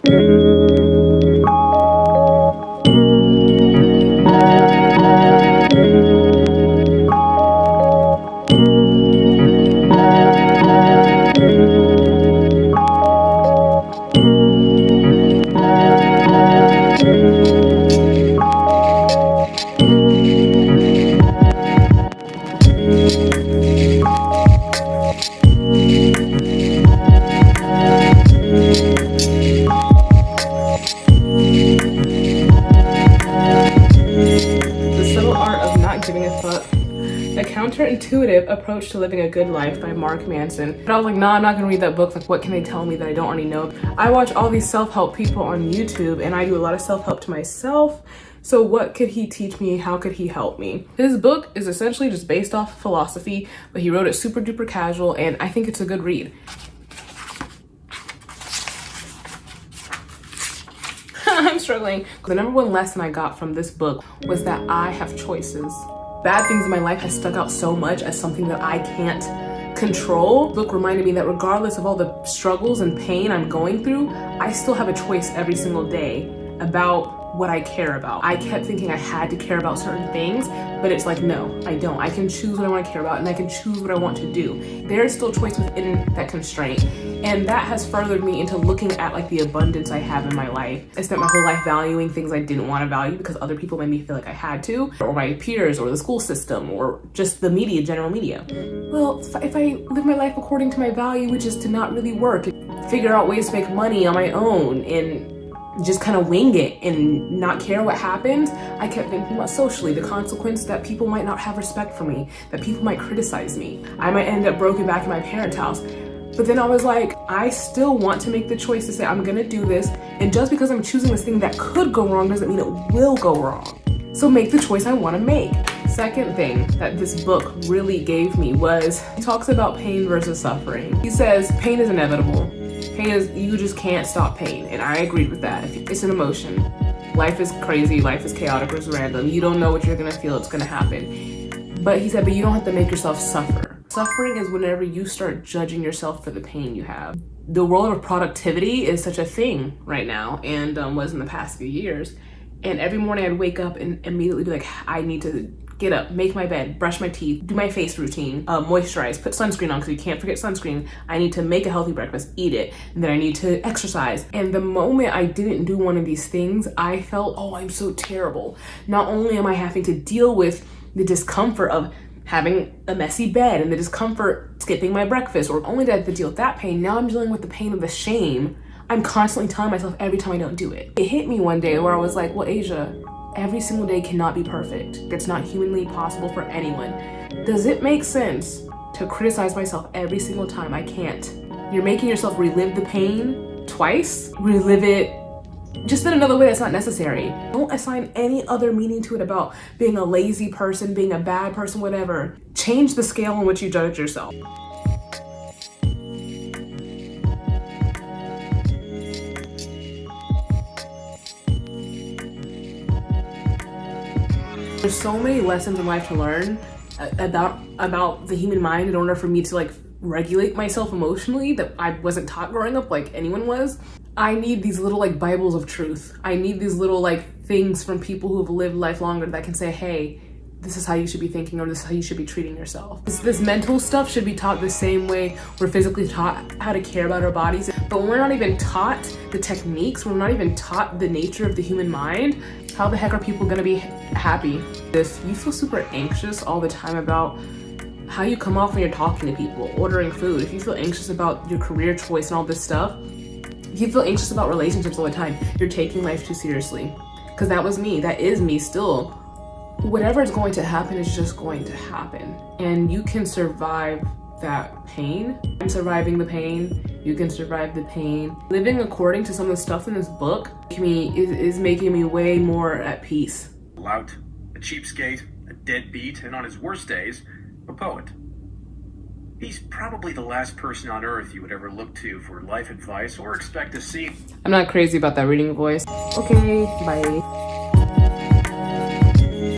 A Counterintuitive Approach to Living a Good Life by Mark Manson. But I was like, nah, I'm not gonna read that book. Like, what can they tell me that I don't already know? I watch all these self-help people on YouTube, and I do a lot of self-help to myself. So what could he teach me? How could he help me? His book is essentially just based off philosophy, but he wrote it super duper casual, and I think it's a good read. I'm struggling. The number one lesson I got from this book was that I have choices. Bad things in my life has stuck out so much as something that I can't control. The book reminded me that regardless of all the struggles and pain I'm going through, I still have a choice every single day about what I care about. I kept thinking I had to care about certain things, but it's like, no, I don't. I can choose what I want to care about, and I can choose what I want to do. There is still choice within that constraint. And that has furthered me into looking at like the abundance I have in my life. I spent my whole life valuing things I didn't want to value because other people made me feel like I had to, or my peers, or the school system, or just the media, general media. Well, if I live my life according to my value, which is to not really work, figure out ways to make money on my own, and just kind of wing it and not care what happens, I kept thinking about socially, the consequence that people might not have respect for me, that people might criticize me. I might end up broken back in my parents' house. But then I was like, I still want to make the choice to say, I'm gonna do this. And just because I'm choosing this thing that could go wrong doesn't mean it will go wrong. So make the choice I wanna make. Second thing that this book really gave me was, he talks about pain versus suffering. He says, pain is inevitable. Pain is, you just can't stop pain. And I agreed with that. It's an emotion. Life is crazy, life is chaotic, it's random. You don't know what you're gonna feel, it's gonna happen. But he said, but you don't have to make yourself suffer. Suffering is whenever you start judging yourself for the pain you have. The world of productivity is such a thing right now, and was in the past few years. And every morning I'd wake up and immediately be like, I need to get up, make my bed, brush my teeth, do my face routine, moisturize, put sunscreen on because you can't forget sunscreen. I need to make a healthy breakfast, eat it, and then I need to exercise. And the moment I didn't do one of these things, I felt, oh, I'm so terrible. Not only am I having to deal with the discomfort of having a messy bed and the discomfort skipping my breakfast, or only to have to deal with that pain, now I'm dealing with the pain of the shame I'm constantly telling myself every time I don't do it. It hit me one day where I was like, well, Asia, every single day cannot be perfect. It's not humanly possible for anyone. Does it make sense to criticize myself every single time I can't? You're making yourself relive the pain twice, relive it just in another way that's not necessary. Don't assign any other meaning to it about being a lazy person, being a bad person, whatever. Change the scale in which you judge yourself. There's so many lessons in life to learn about the human mind in order for me to like regulate myself emotionally that I wasn't taught growing up like anyone was. I need these little like Bibles of truth. I need these little like things from people who have lived life longer that can say, hey, this is how you should be thinking, or this is how you should be treating yourself. This mental stuff should be taught the same way we're physically taught how to care about our bodies. But when we're not even taught the techniques, we're not even taught the nature of the human mind, how the heck are people gonna be happy? If you feel super anxious all the time about how you come off when you're talking to people, ordering food, if you feel anxious about your career choice and all this stuff, if you feel anxious about relationships all the time, you're taking life too seriously. Because that was me, that is me still. Whatever is going to happen is just going to happen. And you can survive that pain. I'm surviving the pain. You can survive the pain. Living according to some of the stuff in this book is making me way more at peace. A lout, a cheapskate, a deadbeat, and on his worst days, a poet. He's probably the last person on earth you would ever look to for life advice or expect to see. I'm not crazy about that reading voice. Okay, bye.